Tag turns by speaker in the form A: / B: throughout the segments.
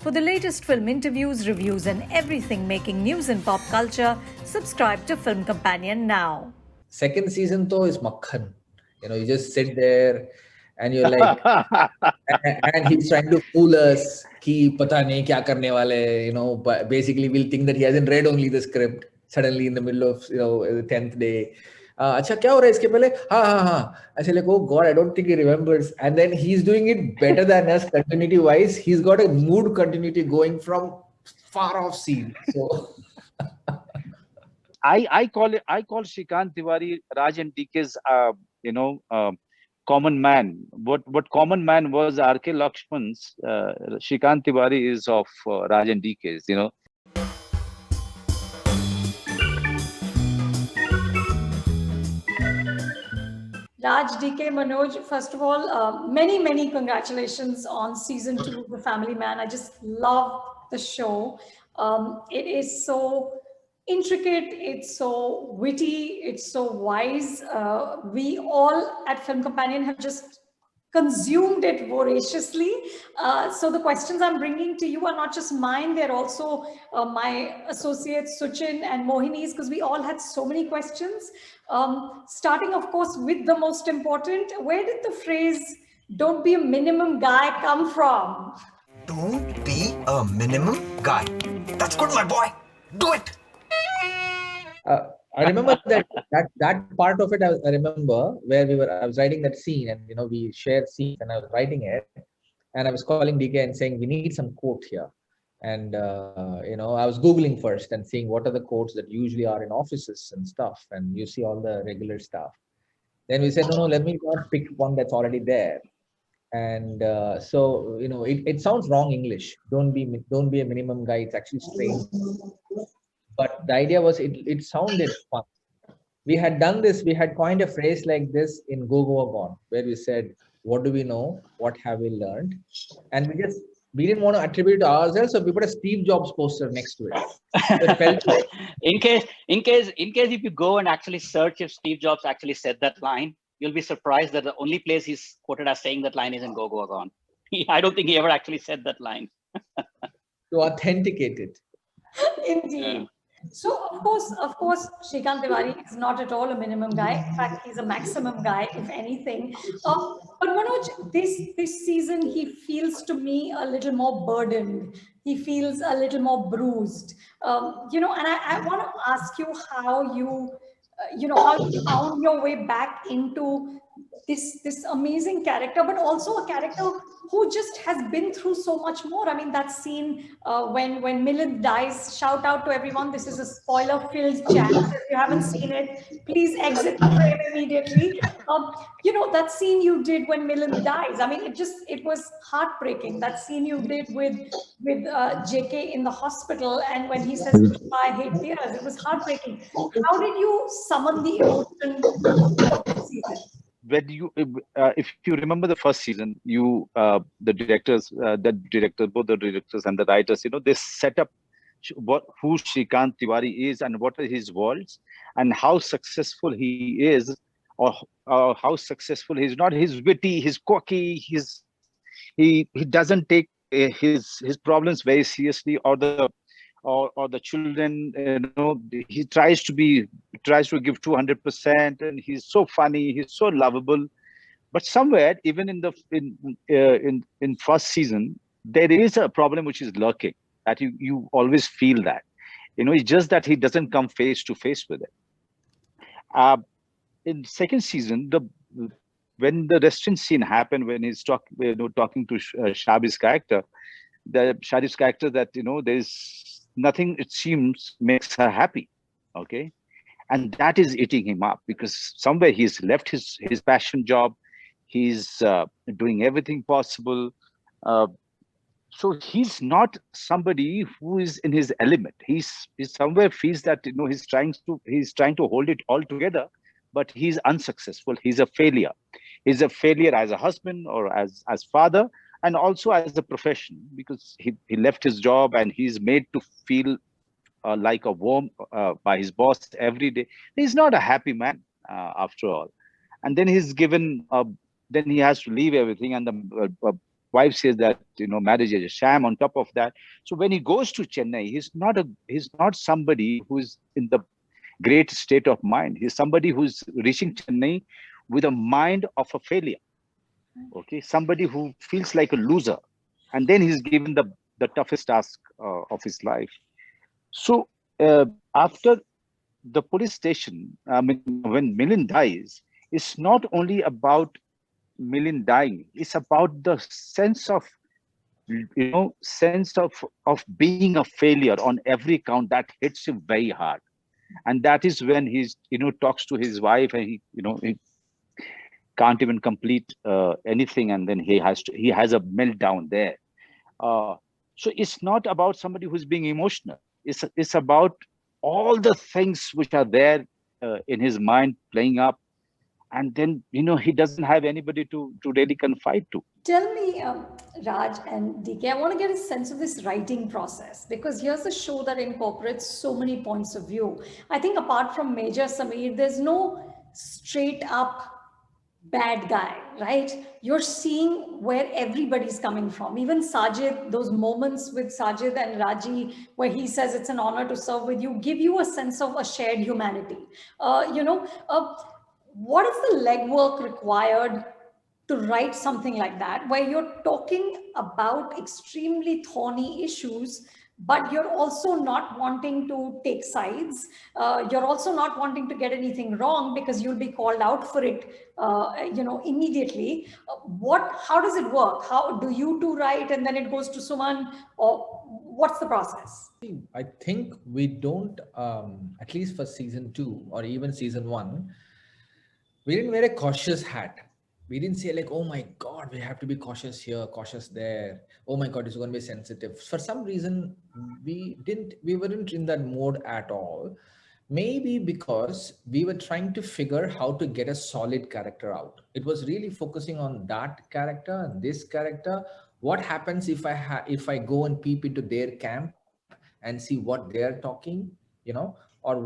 A: For the latest film interviews, reviews, and everything making news in pop culture, subscribe to Film Companion now.
B: Second season though is makhan. You just sit there and you're like, and he's trying to fool us. Ki pata nahi kya karne wale. But basically we'll think that he hasn't read only the script. Suddenly in the middle of the 10th day, अच्छा क्या हो रहा है इसके पहले हाँ हाँ हाँ ऐसे like oh god I don't think he remembers, and then he's doing it better than us continuity wise. He's got a mood continuity going from far off scene. So
C: I call Shrikant Tiwari Raj and DK's common man. What common man was R.K. Lakshman's, Shrikant Tiwari is of Raj and DK's.
D: Raj, DK, Manoj, first of all, many congratulations on season 2 of The Family Man. I just love the show. It is so intricate, it's so witty, it's so wise. We all at Film Companion have just consumed it voraciously. So the questions I'm bringing to you are not just mine, they're also my associates Suchin and Mohini's, because we all had so many questions. Starting, of course, with the most important, where did the phrase, don't be a minimum guy, come from?
E: Don't be a minimum guy. That's good, my boy. Do it.
B: I remember that part of it. I remember where I was writing that scene, and we shared scenes, and I was writing it, and I was calling DK and saying we need some quote here, and I was googling first and seeing what are the quotes that usually are in offices and stuff, and you see all the regular stuff. Then we said no, let me not pick one that's already there, and so it sounds wrong English. Don't be a minimum guy. It's actually strange. But the idea was it sounded fun. We had done this, we had coined a phrase like this in Go Go Gone, where we said, what do we know? What have we learned? And we didn't want to attribute it to ourselves, so we put a Steve Jobs poster next to it. It felt like,
F: in case if you go and actually search if Steve Jobs actually said that line, you'll be surprised that the only place he's quoted as saying that line is in Go Go Gone. I don't think he ever actually said that line.
B: To authenticate it.
D: Indeed. Yeah. So of course, Shrikant Tiwari is not at all a minimum guy. In fact, he's a maximum guy, if anything. But Manoj, this season he feels to me a little more burdened. He feels a little more bruised. And I want to ask you how you found your way back into this amazing character, but also a character who just has been through so much more. I mean, that scene when Milind dies, shout out to everyone. This is a spoiler-filled chat. If you haven't seen it, please exit the frame immediately. That scene you did when Milind dies. I mean, it was heartbreaking. That scene you did with JK in the hospital, and when he says, I hate tears, it was heartbreaking. How did you summon the emotion of the season?
C: When if you remember the first season, both the directors and the writers, they set up who Shrikant Tiwari is and what are his worlds and how successful he is, or how successful he's not. He's witty, he's quirky, he doesn't take his problems very seriously, or the children. He tries to give 200%, and he's so funny, he's so lovable. But somewhere, even in first season, there is a problem which is lurking, that you always feel that. It's just that he doesn't come face to face with it. In second season, when the restaurant scene happened, when he's talking to Shabi's character, that there's nothing, it seems, makes her happy. Okay. And that is eating him up, because somewhere he's left his passion job. He's doing everything possible. So he's not somebody who is in his element. He somewhere feels that he's trying to hold it all together, but he's unsuccessful. He's a failure. He's a failure as a husband or as father, and also as a profession, because he left his job and he's made to feel like a worm by his boss every day. He's not a happy man after all. And then he's given, then he has to leave everything, and wife says that, marriage is a sham on top of that. So when he goes to Chennai, he's not somebody who's in the great state of mind. He's somebody who's reaching Chennai with a mind of a failure. Okay, somebody who feels like a loser, and then he's given the toughest task of his life. So after the police station, I mean, when Milind dies, it's not only about Milind dying; it's about the sense of being a failure on every count that hits him very hard. And that is when he's talks to his wife, and he can't even complete anything, and then he has a meltdown there. So it's not about somebody who's being emotional. It's about all the things which are there in his mind playing up, and then he doesn't have anybody to really confide to.
D: Tell me, Raj and DK, I want to get a sense of this writing process, because here's a show that incorporates so many points of view. I think apart from Major Sameer, there's no straight up bad guy, right? You're seeing where everybody's coming from. Even Sajid, those moments with Sajid and Raji, where he says it's an honor to serve with you, give you a sense of a shared humanity. What is the legwork required to write something like that, where you're talking about extremely thorny issues, but you're also not wanting to take sides. You're also not wanting to get anything wrong, because you'll be called out for it, immediately. How does it work? How do you two write and then it goes to Suman, or what's the process?
B: I think we don't, at least for season 2 or even season 1, we didn't wear a cautious hat. We didn't say like, oh my God, we have to be cautious here, cautious there. Oh my God, it's going to be sensitive. For some reason, we weren't in that mode at all. Maybe because we were trying to figure how to get a solid character out. It was really focusing on that character and this character. What happens if I go and peep into their camp and see what they're talking, or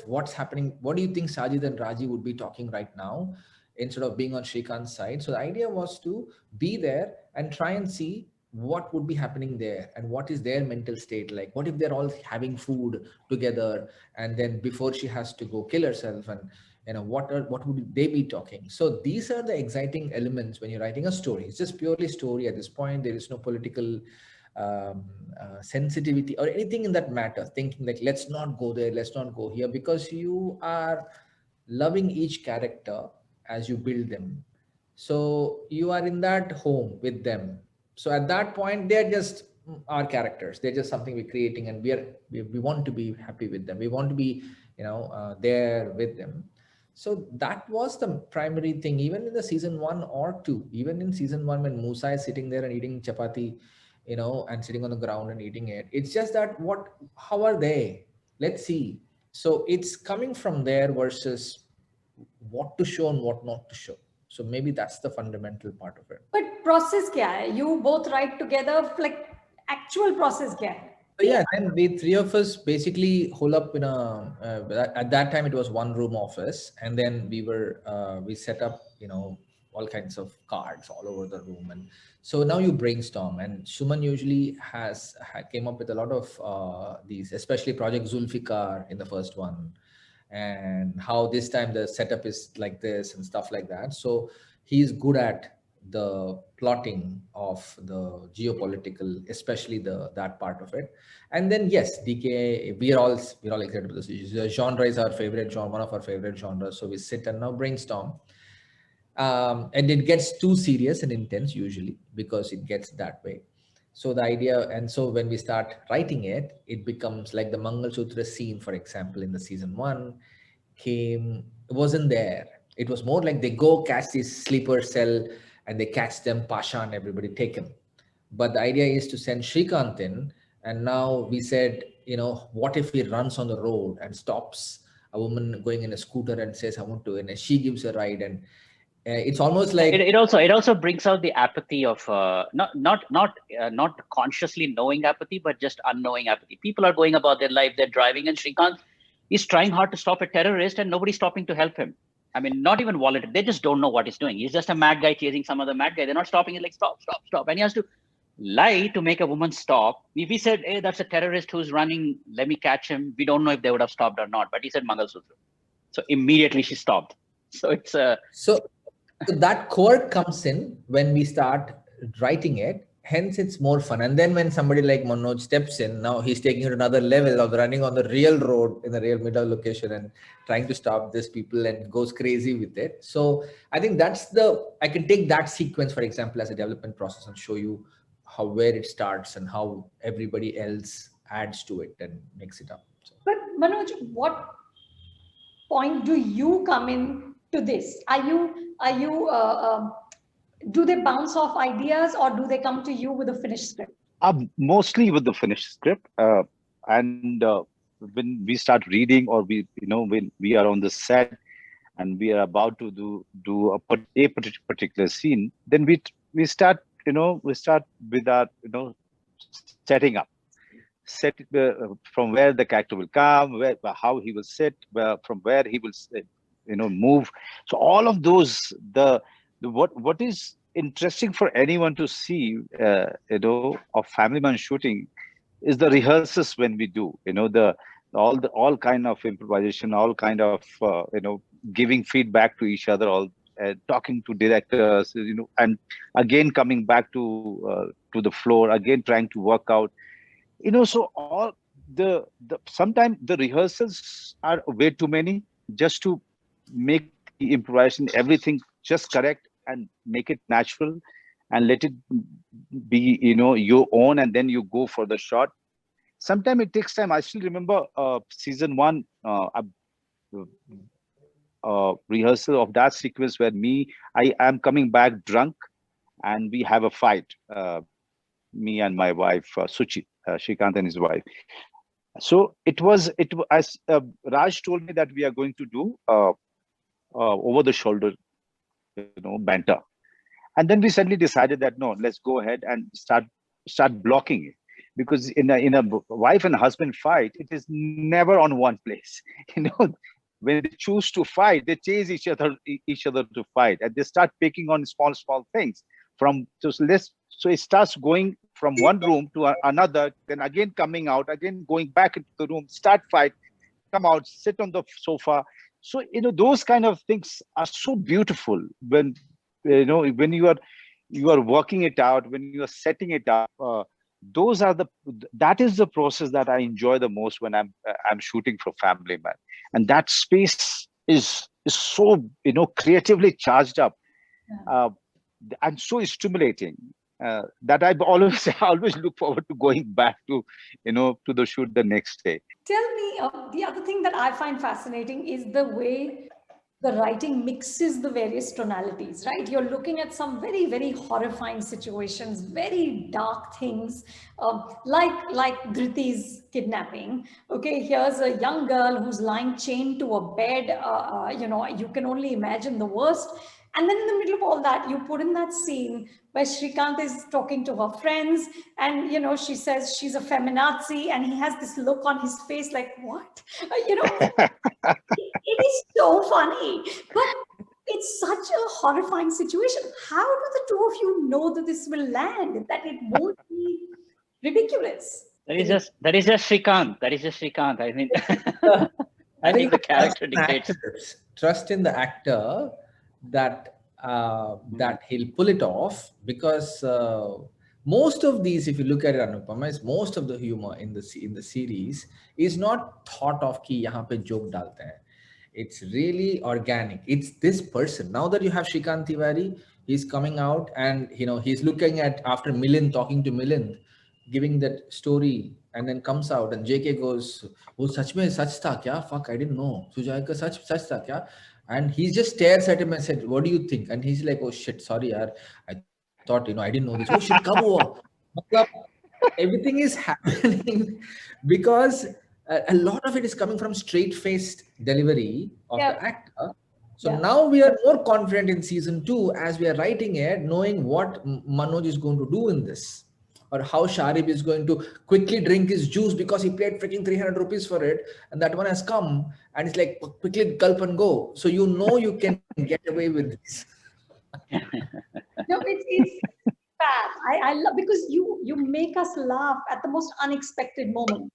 B: what's happening? What do you think Sajid and Raji would be talking right now, instead of being on Shrikant's side? So the idea was to be there and try and see what would be happening there and what is their mental state like. What if they're all having food together, and then before she has to go kill herself, and what would they be talking? So these are the exciting elements when you're writing a story. It's just purely story at this point. There is no political sensitivity or anything in that matter, thinking like, let's not go there, let's not go here, because you are loving each character as you build them. So you are in that home with them. So at that point, they're just our characters. They're just something we're creating, and we want to be happy with them. We want to be, there with them. So that was the primary thing, even in the season 1 or 2. Even in season 1, when Musa is sitting there and eating chapati, and sitting on the ground and eating it. It's just that how are they? Let's see. So it's coming from there versus what to show and what not to show. So maybe that's the fundamental part of it.
D: But process kya hai? You both write together, like actual process kya hai?
B: So yeah, then the three of us basically hole up in at that time it was one room office, and then we set up, all kinds of cards all over the room. And so now you brainstorm, and Suman usually came up with a lot of these, especially Project Zulfikar in the first one, and how this time the setup is like this and stuff like that. So he's good at the plotting of the geopolitical, especially that part of it. And then yes, DK, we're all excited about this. The genre is our favorite genre, one of our favorite genres. So we sit and now brainstorm. And it gets too serious and intense usually, because it gets that way. So the idea, and so when we start writing it, it becomes like the Mangal Sutra scene, for example, in the season 1 wasn't there. It was more like they go catch this sleeper cell and they catch them, Pasha and everybody take him. But the idea is to send Shrikant in. And now we said, what if he runs on the road and stops a woman going in a scooter and says, I want to, and she gives a ride, and it's almost like
F: it also brings out the apathy of not consciously knowing apathy, but just unknowing apathy. People are going about their life, they're driving, and Shrikant is trying hard to stop a terrorist, and nobody's stopping to help him. I mean, not even volunteer. They just don't know what he's doing. He's just a mad guy chasing some other mad guy. They're not stopping. He's like, stop, stop, stop. And he has to lie to make a woman stop. If he said, hey, that's a terrorist who's running, let me catch him, we don't know if they would have stopped or not. But he said Mangalsutra. So immediately she stopped. So it's a...
B: So that quirk comes in when we start writing it. Hence, it's more fun. And then when somebody like Manoj steps in, now he's taking it to another level of running on the real road in the real middle location and trying to stop these people and goes crazy with it. So I think I can take that sequence, for example, as a development process and show you where it starts and how everybody else adds to it and makes it up. So.
D: But Manoj, what point do you come in to this? Do they bounce off ideas, or do they come to you with a finished script?
C: Mostly with the finished script. And when we start reading, or when we are on the set and we are about to do a particular scene, then we start with our setting up, from where the character will come, how he will sit, from where he will move. So all of those, what is interesting for anyone to see, of Family Man shooting, is the rehearsals when we do, all kind of improvisation, all kind of giving feedback to each other, talking to directors, and again coming back to the floor, again trying to work out, so all sometimes the rehearsals are way too many just to make the improvisation, everything just correct and make it natural and let it be, your own, and then you go for the shot. Sometimes it takes time. I still remember season 1 rehearsal of that sequence where I am coming back drunk and we have a fight, me and my wife, Suchi, Shrikant and his wife. So it was as Raj told me that we are going to do over the shoulder, banter. And then we suddenly decided that no, let's go ahead and start blocking it, because in a wife and husband fight, it is never on one place. When they choose to fight, they chase each other to fight, and they start picking on small things. So it starts going from one room to another, then again coming out, again going back into the room, start fight, come out, sit on the sofa. So those kind of things are so beautiful when when you are working it out, when you are setting it up. That is the process that I enjoy the most when I'm shooting for Family Man, and that space is so creatively charged up, and so stimulating. That I always look forward to going back to to the shoot the next day.
D: Tell me, the other thing that I find fascinating is the way the writing mixes the various tonalities, right? You're looking at some very, very horrifying situations, very dark things, like Dhriti's kidnapping. Okay, here's a young girl who's lying chained to a bed. You can only imagine the worst. And then in the middle of all that, you put in that scene where Shrikant is talking to her friends, and she says she's a feminazi, and he has this look on his face like, what? It is so funny, but it's such a horrifying situation. How do the two of you know that this will land, that it won't be ridiculous?
F: That is just Shrikant. That is just Shrikant. I think I think the character dictates.
B: Trust in the actor that he'll pull it off, because most of these, if you look at it, Anupama, most of the humor in the series is not thought of ki yahan pe joke dalte hain. It's really organic. It's this person. Now that you have Shrikant Tiwari, he's coming out and he's looking at, after Milind, talking to Milind, giving that story, and then comes out and JK goes, "Oh, sach mein sach tha kya? Fuck, I didn't know. Sujay ka sach tha kya?" And he just stares at him and said, "What do you think?" And he's like, "Oh shit, sorry yaar, I thought I didn't know this." "Oh shit, kab hua?" Everything is happening because a lot of it is coming from straight-faced delivery of the actor. So now we are more confident in season 2 as we are writing it, knowing what Manoj is going to do in this. or how Sharib is going to quickly drink his juice because he paid freaking 300 rupees for it, and that one has come and it's like quickly gulp and go. So you know you can get away with this.
D: No, it's fab. I love, because you make us laugh at the most unexpected moment.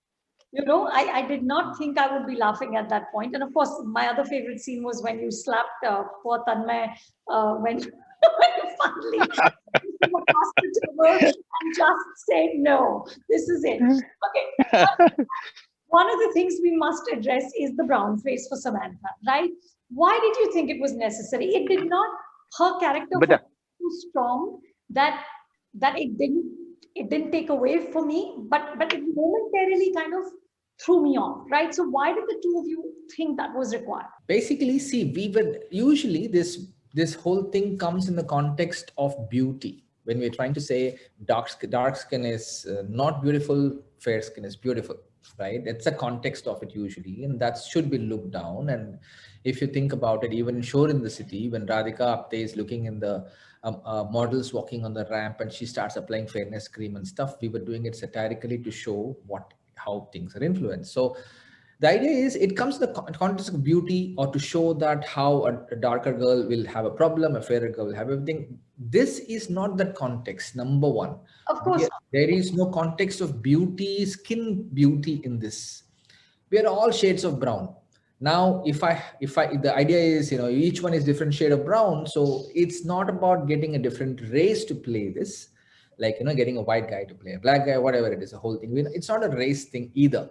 D: You know, I did not think I would be laughing at that point. And of course, my other favorite scene was when you slapped poor Tanmay when, when you finally passed the table and just said, no, this is it. Okay. One of the things we must address is the brown face for Samantha, right? Why did you think it was necessary? It did not, her character
C: But,
D: was too strong that it didn't take away for me, but it momentarily kind of threw me off, right? So why did the two of you think that was required?
B: Basically, see, we would usually this whole thing comes in the context of beauty. When we're trying to say dark skin is not beautiful, fair skin is beautiful, right? It's a context of it usually, and that should be looked down. And if you think about it, even in Shore in the City, when Radhika Apte is looking in the models walking on the ramp and she starts applying fairness cream and stuff, we were doing it satirically to show how things are influenced. So the idea is it comes to the context of beauty, or to show that how a darker girl will have a problem, a fairer girl will have everything. This is not the context, number one.
D: Of course.
B: There is no context of beauty, skin beauty in this. We are all shades of brown. Now, if the idea is, you know, each one is different shade of brown. So it's not about getting a different race to play this, like, you know, getting a white guy to play a black guy, whatever it is, a whole thing. It's not a race thing either.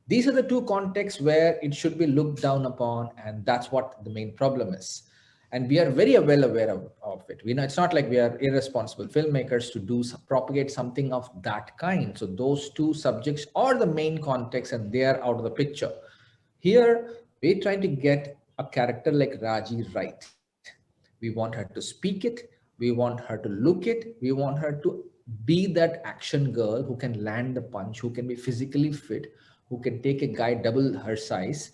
B: These are the two contexts where it should be looked down upon, and that's what the main problem is. And we are very well aware of it. We know it's not like we are irresponsible filmmakers to propagate something of that kind. So those two subjects are the main context, and they are out of the picture. Here, we're trying to get a character like Raji right. We want her to speak it. We want her to look it. We want her to be that action girl who can land the punch, who can be physically fit, who can take a guy double her size,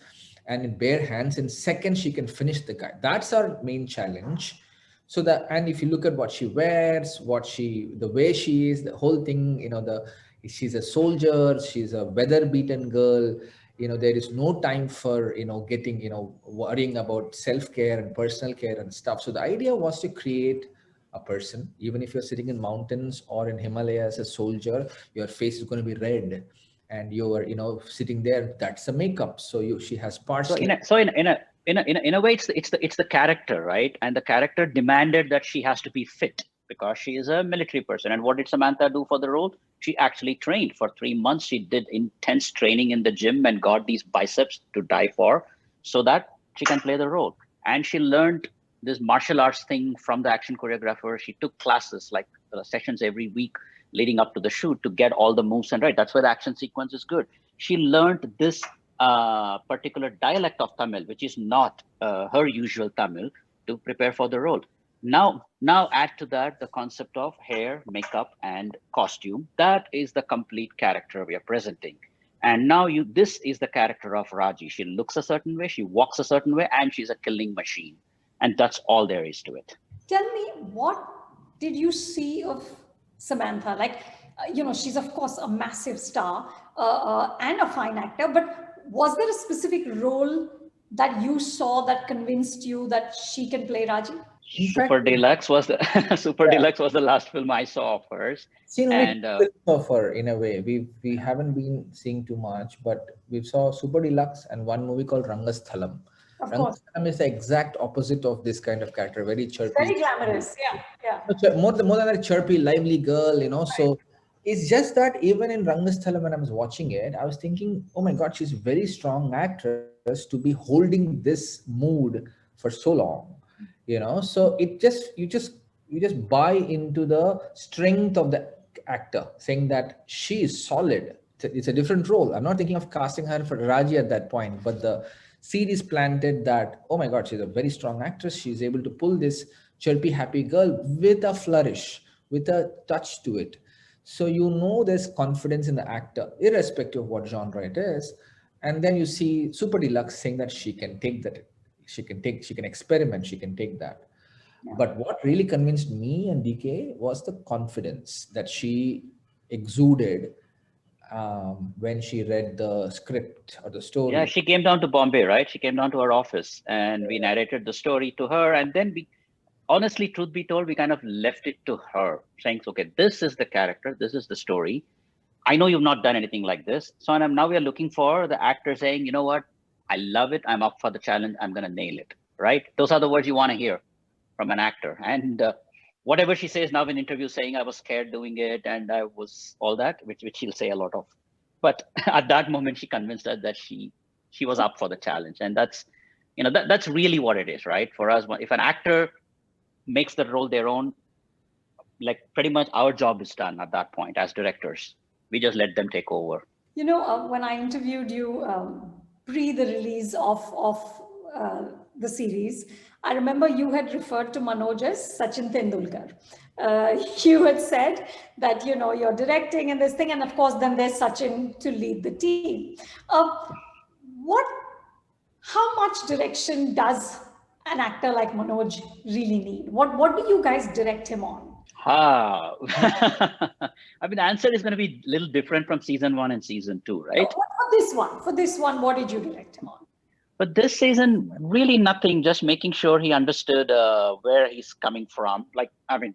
B: and in bare hands, in seconds, she can finish the guy. That's our main challenge. So that, and if you look at what she wears, the way she is, the whole thing, you know, she's a soldier, she's a weather-beaten girl. You know, there is no time for, you know, getting, you know, worrying about self-care and personal care and stuff. So the idea was to create a person, even if you're sitting in mountains or in Himalaya as a soldier, your face is going to be red. And you're, you know, sitting there, that's a makeup. So she has parts.
F: So in a way, it's the character, right? And the character demanded that she has to be fit because she is a military person. And what did Samantha do for the role? She actually trained for 3 months. She did intense training in the gym and got these biceps to die for, so that she can play the role. And she learned this martial arts thing from the action choreographer. She took classes, like sessions every week leading up to the shoot, to get all the moves and right. That's why the action sequence is good. She learned this particular dialect of Tamil, which is not her usual Tamil, to prepare for the role. Now add to that the concept of hair, makeup, and costume. That is the complete character we are presenting. And now this is the character of Raji. She looks a certain way, she walks a certain way, and she's a killing machine. And that's all there is to it.
D: Tell me, what did you see of Samantha? Like, you know, she's of course a massive star and a fine actor, but was there a specific role that you saw that convinced you that she can play Raji?
F: Super Deluxe was the last film I saw of hers.
B: And of her, in a way, we haven't been seeing too much, but we saw Super Deluxe and one movie called Rangasthalam.
D: Of course.
B: Rangasthalam is the exact opposite of this kind of character, very chirpy,
D: very glamorous. Yeah.
B: More than a chirpy, lively girl, you know. Right. So it's just that even in Rangasthalam, when I was watching it, I was thinking, oh my God, she's a very strong actress to be holding this mood for so long, you know. So you just buy into the strength of the actor, saying that she is solid. It's a different role. I'm not thinking of casting her for Raji at that point, but the seed is planted that, oh my God, she's a very strong actress. She's able to pull this chirpy, happy girl with a flourish, with a touch to it. So you know there's confidence in the actor, irrespective of what genre it is. And then you see Super Deluxe saying that she can take that, she can experiment, she can take that. Yeah. But what really convinced me and DK was the confidence that she exuded when she read the script or the story.
F: Yeah, she came down to Bombay, right? She came down to our office and we narrated the story to her. And then we, honestly, truth be told, we kind of left it to her, saying, okay, this is the character, this is the story. I know you've not done anything like this. So now we are looking for the actor saying, you know what? I love it. I'm up for the challenge. I'm going to nail it. Right? Those are the words you want to hear from an actor. And whatever she says now in interviews saying I was scared doing it and I was all that, which she'll say a lot of. But at that moment, she convinced us that she was up for the challenge. And that's, that's really what it is, right? For us, if an actor makes the role their own, like pretty much our job is done at that point as directors. We just let them take over.
D: When I interviewed you pre the release of the series, I remember you had referred to Manoj as Sachin Tendulkar. You had said that, you're directing and this thing, and of course, then there's Sachin to lead the team. How much direction does an actor like Manoj really need? What do you guys direct him on?
F: I mean, the answer is going to be a little different from season 1 and season 2, right?
D: For this one, what did you direct him on?
F: But this season, really nothing, just making sure he understood where he's coming from. Like, I mean,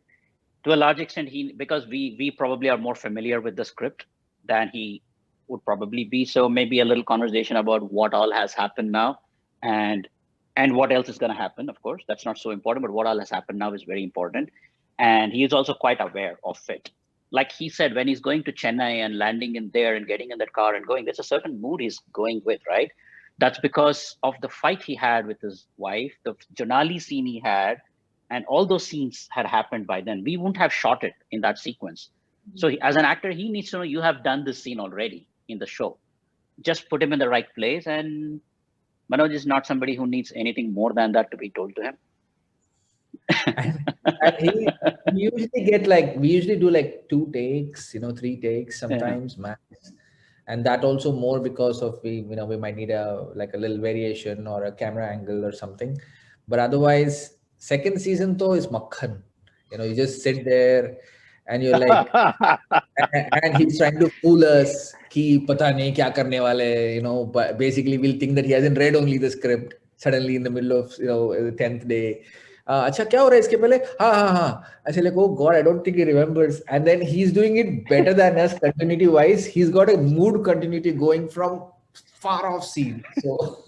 F: to a large extent, because we probably are more familiar with the script than he would probably be. So maybe a little conversation about what all has happened now and what else is going to happen. Of course, that's not so important, but what all has happened now is very important. And he is also quite aware of it. Like he said, when he's going to Chennai and landing in there and getting in that car and going, there's a certain mood he's going with, right? That's because of the fight he had with his wife, the Jonali scene he had, and all those scenes had happened by then. We wouldn't have shot it in that sequence. So as an actor, he needs to know you have done this scene already in the show. Just put him in the right place. And Manoj is not somebody who needs anything more than that to be told to him.
B: And we usually do like 2 takes, 3 takes sometimes max. And that also more because of we might need a little variation or a camera angle or something. But otherwise, second season though is makhan. You just sit there and you're like, and he's trying to fool us. Ki pata nahi kya karne wale, but basically we'll think that he hasn't read only the script suddenly in the middle of, the 10th day. अच्छा क्या हो रहा है इसके पहले हाँ ऐसे like, oh god, I don't think he remembers, and then he's doing it better than us continuity wise. He's got a mood continuity going from far off scene. So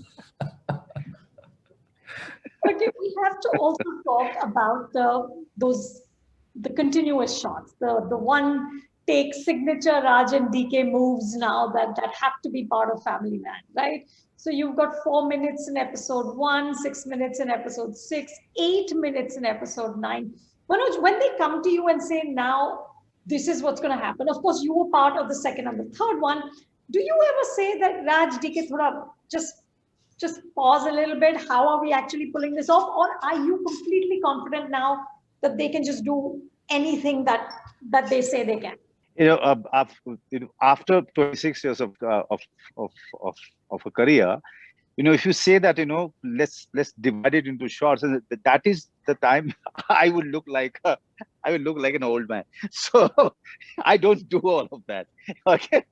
D: Okay, we have to also talk about the continuous shots, the one take signature Raj and DK moves now that have to be part of Family Man, right? So you've got 4 minutes in episode 1, 6 minutes in episode 6, 8 minutes in episode 9. Manoj, when they come to you and say, now this is what's going to happen, of course, you were part of the second and the third one. Do you ever say that, Raj, DK, thoda, just pause a little bit? How are we actually pulling this off? Or are you completely confident now that they can just do anything that they say they can?
C: After 26 years of a career, if you say that, let's divide it into shots, and that is the time I would look like an old man. So I don't do all of that. Okay.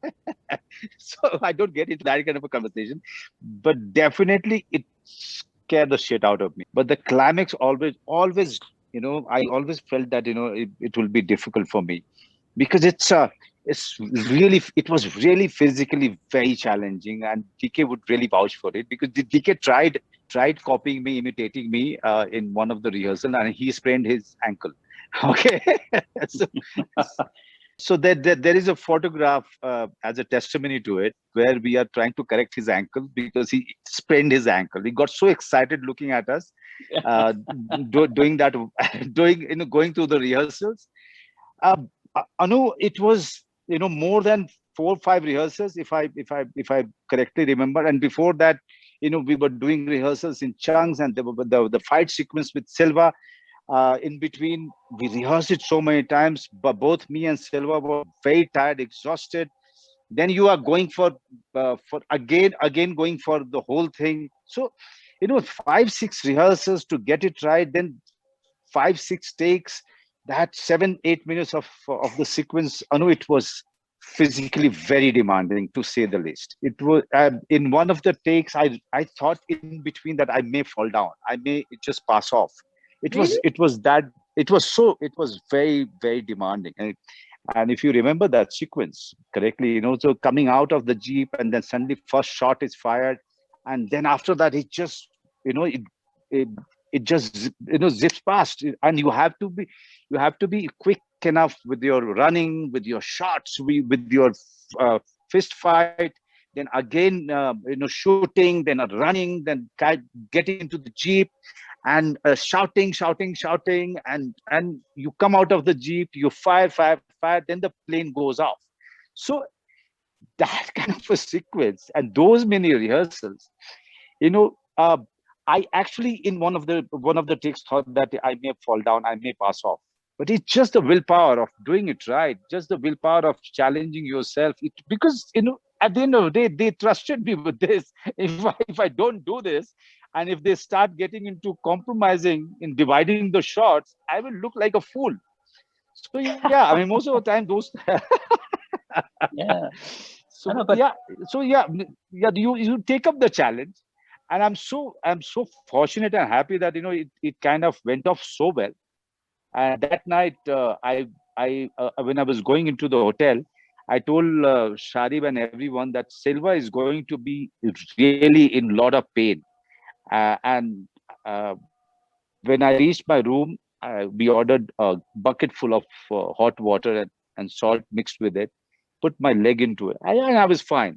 C: So I don't get into that kind of a conversation, but definitely it scared the shit out of me. But the climax always, I always felt that, it will be difficult for me, because it was really physically very challenging, and DK would really vouch for it, because DK tried copying me, imitating me in one of the rehearsals, and he sprained his ankle. Okay. So there is a photograph as a testimony to it, where we are trying to correct his ankle because he sprained his ankle. He got so excited looking at us, doing going through the rehearsals. Anu, it was more than 4 or 5 rehearsals, if I correctly remember. And before that, we were doing rehearsals in chunks, and the fight sequence with Selva. In between, we rehearsed it so many times, but both me and Selva were very tired, exhausted. Then you are going for again going for the whole thing. So 5-6 rehearsals to get it right, then 5-6 takes. that 7-8 minutes of the sequence, Anu, it was physically very demanding, to say the least. It was in one of the takes, I thought in between that I may fall down, I may just pass off. It was
D: Really?
C: it was very, very demanding. And if you remember that sequence correctly, so coming out of the jeep and then suddenly first shot is fired, and then after that it just it, it just zips past, and you have to be quick enough with your running, with your shots, with your fist fight, then again shooting, then running, then getting into the jeep and shouting, and you come out of the jeep, you fire, then the plane goes off. So that kind of a sequence and those many rehearsals, I actually in one of the takes thought that I may fall down, I may pass off. But it's just the willpower of doing it right, just the willpower of challenging yourself. Because at the end of the day, they trusted me with this. If I don't do this, and if they start getting into compromising in dividing the shots, I will look like a fool. So yeah, I mean, most of the time those.
F: Yeah.
C: So
F: I know, but
C: you take up the challenge, and I'm so fortunate and happy that it kind of went off so well. And that night, I when I was going into the hotel, I told Sharib and everyone that Selva is going to be really in a lot of pain. And when I reached my room, we ordered a bucket full of hot water and salt mixed with it, put my leg into it. And I was fine.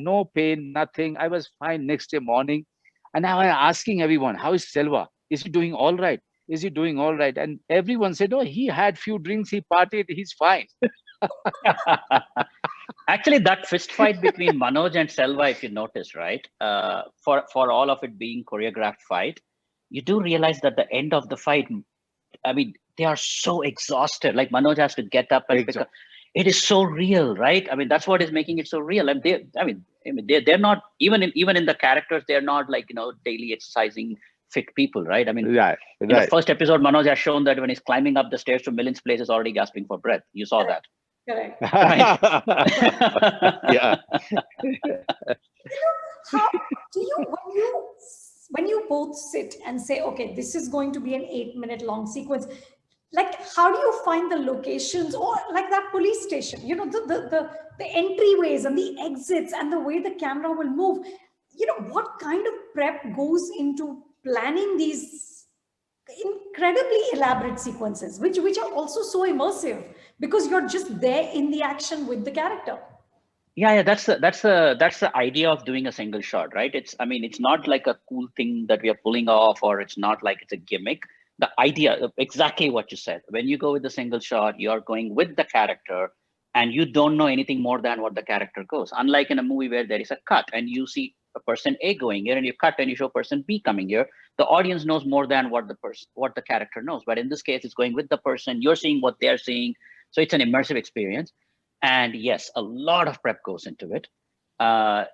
C: No pain, nothing. I was fine next day morning. And I was asking everyone, how is Selva? Is he doing all right? Is he doing all right? And everyone said, oh, he had few drinks, he partied, he's fine.
F: actually, that fist fight between Manoj and Selva, if you notice, right, for all of it being choreographed fight, you do realize that the end of the fight, I mean, they are so exhausted. Like Manoj has to get up and pick up. It is so real, right? I mean, that's what is making it so real. And they're not even in the characters. They're not like daily exercising fit people, right? I mean,
C: Right.
F: in the first episode, Manoj has shown that when he's climbing up the stairs to Milin's place, he's already gasping for breath. You saw that.
D: Correct.
C: Yeah.
D: How do you when you both sit and say, okay, this is going to be an 8-minute long sequence, like how do you find the locations, or like that police station, the entryways and the exits and the way the camera will move, what kind of prep goes into planning these incredibly elaborate sequences, which are also so immersive because you're just there in the action with the character?
F: Yeah, that's the idea of doing a single shot, right? It's not like a cool thing that we are pulling off, or it's not like it's a gimmick. The idea, exactly what you said. When you go with the single shot, you're going with the character, and you don't know anything more than what the character goes. Unlike in a movie where there is a cut and you see a person A going here, and you cut and you show person B coming here, the audience knows more than what the character knows. But in this case, it's going with the person. You're seeing what they're seeing, so it's an immersive experience. And yes, a lot of prep goes into it. I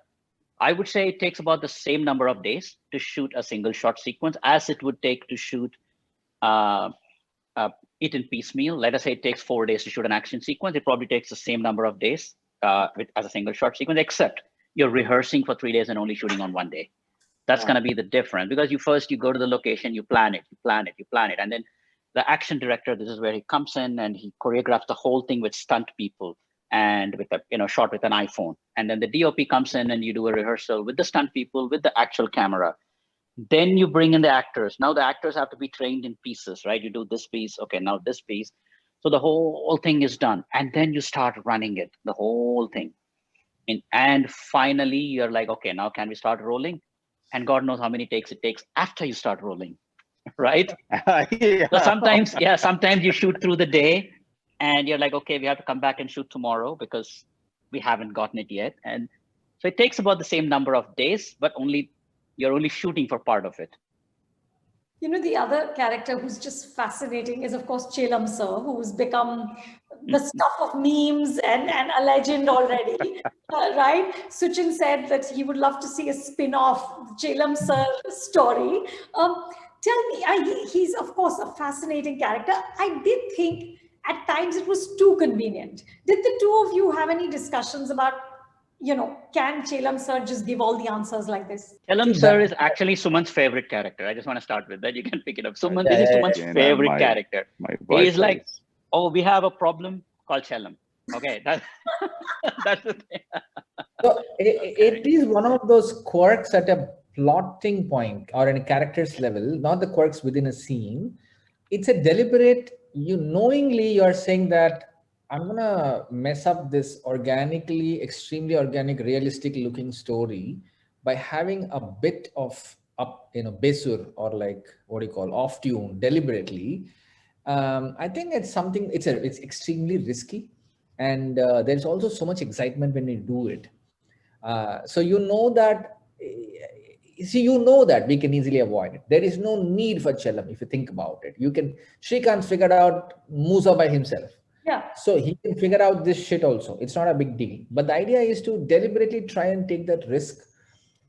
F: would say it takes about the same number of days to shoot a single shot sequence as it would take to shoot it in piecemeal. Let us say it takes 4 days to shoot an action sequence. It probably takes the same number of days as a single shot sequence, except you're rehearsing for 3 days and only shooting on 1 day. That's going to be the difference, because you go to the location, you plan it, and then the action director, this is where he comes in and he choreographs the whole thing with stunt people and with a shot with an iPhone. And then the DOP comes in and you do a rehearsal with the stunt people, with the actual camera. Then you bring in the actors. Now the actors have to be trained in pieces, right? You do this piece, okay, now this piece. So the whole thing is done. And then you start running it, the whole thing. And finally, you're like, okay, now can we start rolling? And God knows how many takes it takes after you start rolling, right?
C: Yeah.
F: So sometimes you shoot through the day and you're like, okay, we have to come back and shoot tomorrow because we haven't gotten it yet. And so it takes about the same number of days, but you're only shooting for part of it.
D: The other character who's just fascinating is, of course, Chelam Sir, who's become the stuff of memes and a legend already, right? Suchin said that he would love to see a spin-off Chelam Sir story. tell me, he's of course a fascinating character. I did think at times it was too convenient. Did the two of you have any discussions about, can Chelam sir just give all the answers like this?
F: Chelam
B: See,
F: sir
B: that-
F: is actually Suman's favorite character. I just want to start with that. You can pick it up. Suman,
B: Yeah,
F: this is
B: yeah,
F: Suman's
C: Again,
F: favorite
C: my-
F: character.
C: My
F: He is
C: voice
F: like,
C: is-
F: oh, we have a problem, call Chelam. Okay, that's the thing.
B: So it is one of those quirks at a plotting point or in a character's level, not the quirks within a scene. It's a deliberate, knowingly you're saying that I'm gonna mess up this organically, extremely organic, realistic looking story by having a bit of besur, or like what do you call off tune deliberately. I think it's something. It's extremely risky, and there's also so much excitement when you do it. So that we can easily avoid it. There is no need for Chelam if you think about it. Shrikant figured out Musa by himself.
D: Yeah.
B: So he can figure out this shit also. It's not a big deal. But the idea is to deliberately try and take that risk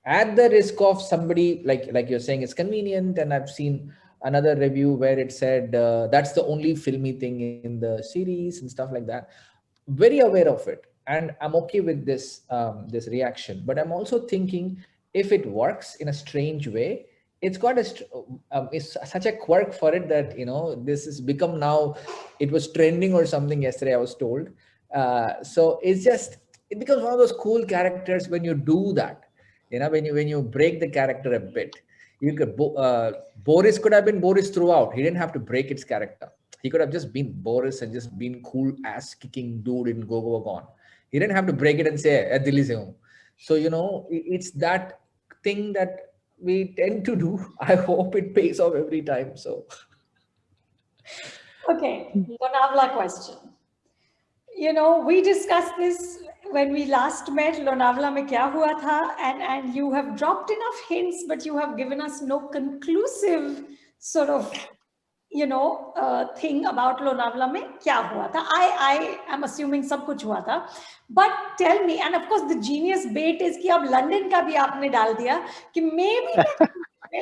B: at the risk of somebody, like you're saying, it's convenient. And I've seen another review where it said that's the only filmy thing in the series and stuff like that. Very aware of it. And I'm okay with this reaction. But I'm also thinking, if it works in a strange way, it's got it's such a quirk for it that this has become now. It was trending or something yesterday, I was told. So it becomes one of those cool characters when you do that. When you break the character a bit. You could Boris could have been Boris throughout. He didn't have to break its character. He could have just been Boris and just been cool ass kicking dude in Go Gone. He didn't have to break it and say Dilli se hoon. So it's that thing that we tend to do. I hope it pays off every time. So
D: Okay, Lonavala question. We discussed this when we last met. Lonavala mein kya hua tha, and you have dropped enough hints, but you have given us no conclusive sort of thing about Lonavala mein kya hua tha. I am assuming sab kuch hua tha, but tell me. And of course, the genius bait is कि अब London का भी आपने डाल दिया कि maybe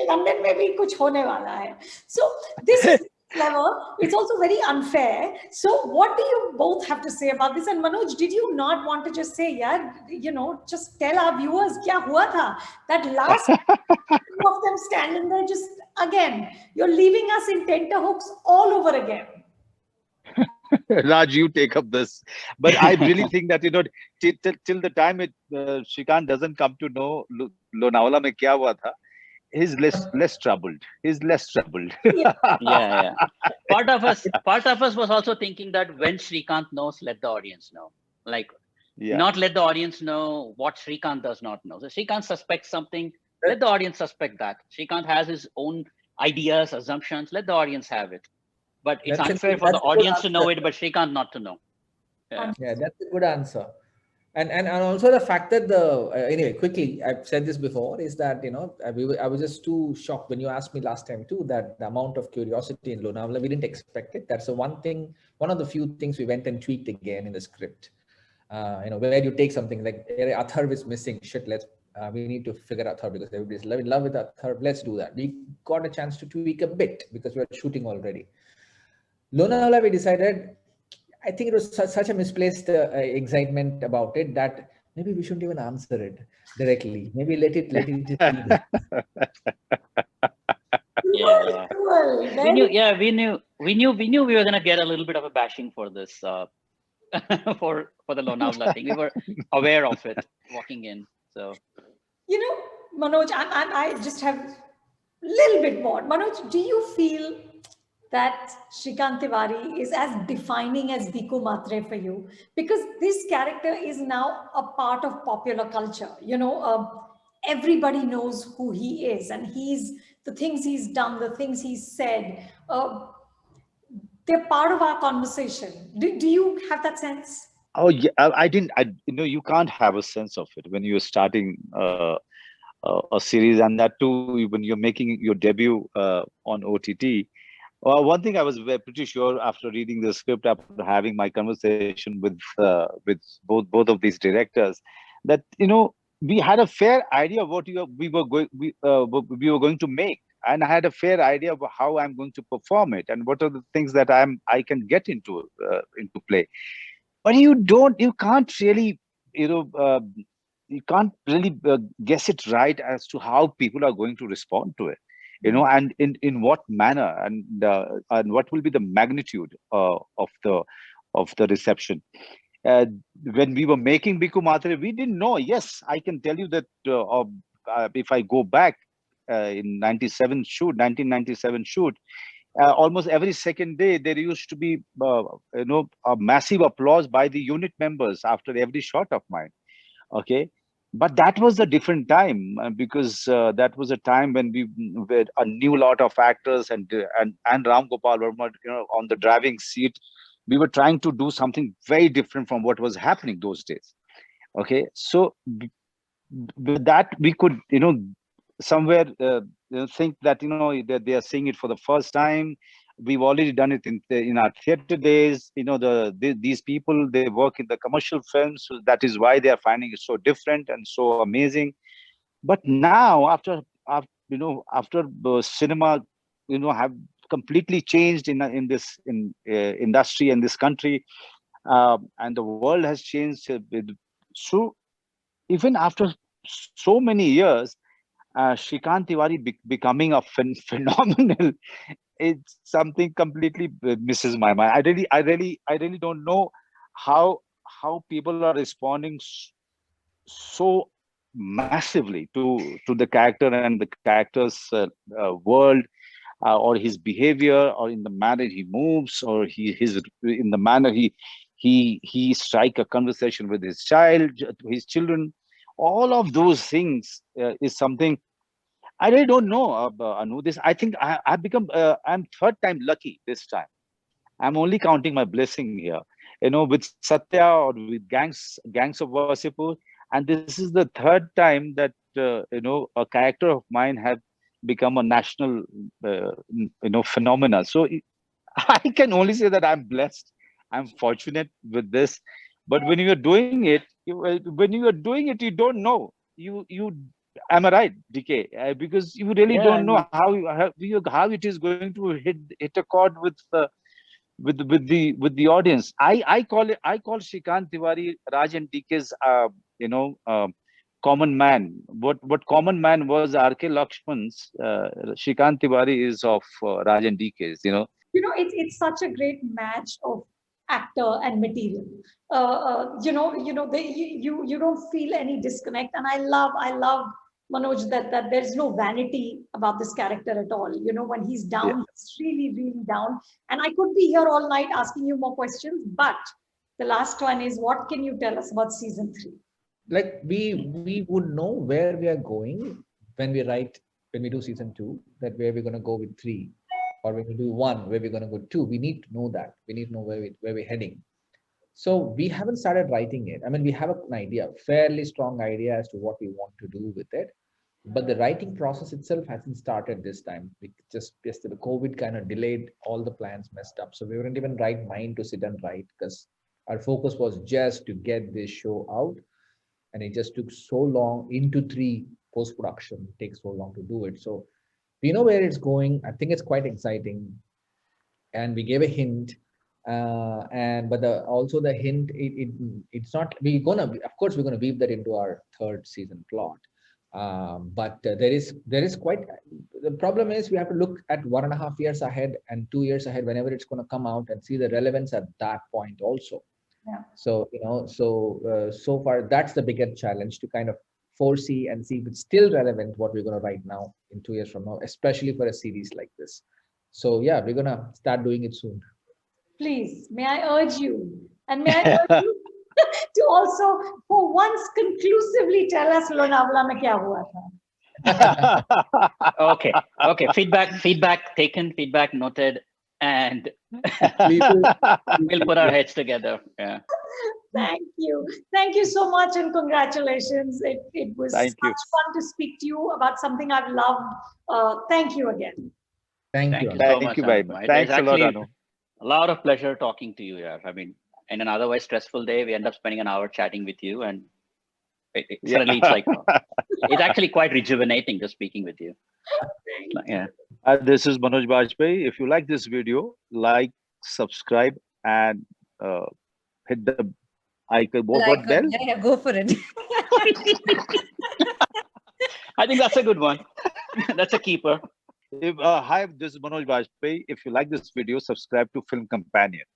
D: London में भी कुछ होने वाला है. So this is clever. It's also very unfair. So what do you both have to say about this? And Manoj, did you not want to just say, yeah, just tell our viewers kya hua tha? That last two of them standing there, just again, you're leaving us in tenterhooks all over again.
C: Raj, you take up this. But I really think that, till the time Shrikant doesn't come to know Lonavala mein kya hua tha, he's less troubled. He's less troubled.
F: Yeah. Part of us was also thinking that when Shrikant knows, let the audience know. Like,
C: Yeah.
F: not let the audience know what Shrikant does not know. So Shrikant suspects something, let the audience suspect that. Shrikant has his own ideas, assumptions, let the audience have it. But it's
B: That's a
F: unfair
B: good-
F: for the
B: that's a good
F: audience to know
B: answer.
F: it, but Shrikant not to know. Yeah.
B: Yeah, that's a good answer. And also the fact that anyway, quickly, I've said this before, is that I was just too shocked when you asked me last time too, that the amount of curiosity in Lonavala, we didn't expect it. That's the one of the few things we went and tweaked again in the script. Where you take something like Atharv is missing, shit, we need to figure out Atharv because everybody's in love with Atharv. Let's do that. We got a chance to tweak a bit because we were shooting already. Lonavala, we decided, I think it was such a misplaced excitement about it that maybe we shouldn't even answer it directly. Maybe let it just be there.
F: Yeah.
D: Well,
F: We knew we were gonna get a little bit of a bashing for this for the Lonavala thing. We were aware of it walking in. So
D: Manoj, I just have a little bit more. Manoj, do you feel that Shrikant Tiwari is as defining as Viku Matre for you? Because this character is now a part of popular culture. Everybody knows who he is, and the things he's done, the things he's said, they're part of our conversation. Do you have that sense?
C: Oh yeah, I didn't. You can't have a sense of it when you're starting a series, and that too when you're making your debut on OTT. One thing I was pretty sure after reading the script, after having my conversation with both of these directors, that we had a fair idea of what we were going to make. and I had a fair idea of how I'm going to perform it and what are the things that I can get into play. But you can't really, you can't really guess it right as to how people are going to respond to it, and in what manner, and what will be the magnitude of the reception. When we were making Bhikkhu Matre, we didn't know. Yes, I can tell you that if I go back in 1997 shoot, almost every second day there used to be a massive applause by the unit members after every shot of mine. Okay, but that was a different time, because that was a time when we were a new lot of actors, and Ram Gopal Verma, on the driving seat. We were trying to do something very different from what was happening those days. Okay, so with that we could somewhere think that that they are seeing it for the first time. We've already done it in our theater days. These people, they work in the commercial films, so that is why they are finding it so different and so amazing. But now, after the cinema have completely changed in this industry and this country, and the world has changed, so even after so many years, Shrikant Tiwari becoming a phenomenal, it's something completely misses my mind. I really don't know how people are responding so massively to the character and the character's world, or his behavior, or in the manner he moves, or in the manner he strike a conversation with his children. All of those things is something I really don't know, Anu. I think I've become, I'm third time lucky this time. I'm only counting my blessing here, with Satya or with Gangs of Wasipur. And this is the third time that, a character of mine have become a national, phenomena. So I can only say that I'm blessed. I'm fortunate with this. But when you are doing it, you don't know. You Am I right, DK? Because you really don't know how it is going to hit a chord with the audience. I call Shrikant Tiwari Raj and DK's common man. What common man was R.K. Lakshman's, Shrikant Tiwari is of Raj and DK's.
D: It's such a great match of actor and material. You don't feel any disconnect, and I love Manoj that there's no vanity about this character at all. When he's down, he's really, really down. And I could be here all night asking you more questions, but the last one is, what can you tell us about season 3?
B: Like we would know where we are going when we do season 2, that where we're going to go with 3, or when we do 1, where we're going to go 2. We need to know that. We need to know where we're heading. So we haven't started writing it. I mean, we have an idea, fairly strong idea as to what we want to do with it. But the writing process itself hasn't started this time. Just the COVID kind of delayed all the plans, messed up. So we weren't even right mind to sit and write, because our focus was just to get this show out. And it just took so long into 3 post-production. It takes so long to do it. So we know where it's going. I think it's quite exciting. And we gave a hint. Also the hint, it's not, of course we're gonna weave that into our 3rd season plot. But there is quite, the problem is we have to look at 1.5 years ahead and 2 years ahead whenever it's going to come out, and see the relevance at that point also.
D: Yeah.
B: So so far that's the biggest challenge, to kind of foresee and see if it's still relevant what we're going to write now in 2 years from now, especially for a series like this. So yeah, we're going to start doing it soon.
D: Please, may I urge you, and may I urge you to also, for once, conclusively tell us Lonavala mein kya hua tha.
F: Okay. Feedback taken, feedback noted, and we'll put our heads together. Yeah.
D: Thank you so much, and congratulations. It was such fun to speak to you about something I've loved. Thank you again.
B: Thank you.
C: Thank you very much. Thanks a lot, Anu.
F: A lot of pleasure talking to you here. I mean, in an otherwise stressful day, we end up spending an hour chatting with you, and suddenly it's like, it's actually quite rejuvenating just speaking with you. Yeah.
C: This is Manoj Bajpayee. If you like this video, like, subscribe, and hit the icon. What bell?
A: Yeah, go for it.
F: I think that's a good one. That's a keeper.
C: Hi, this is Manoj Bajpayee. If you like this video, subscribe to Film Companion.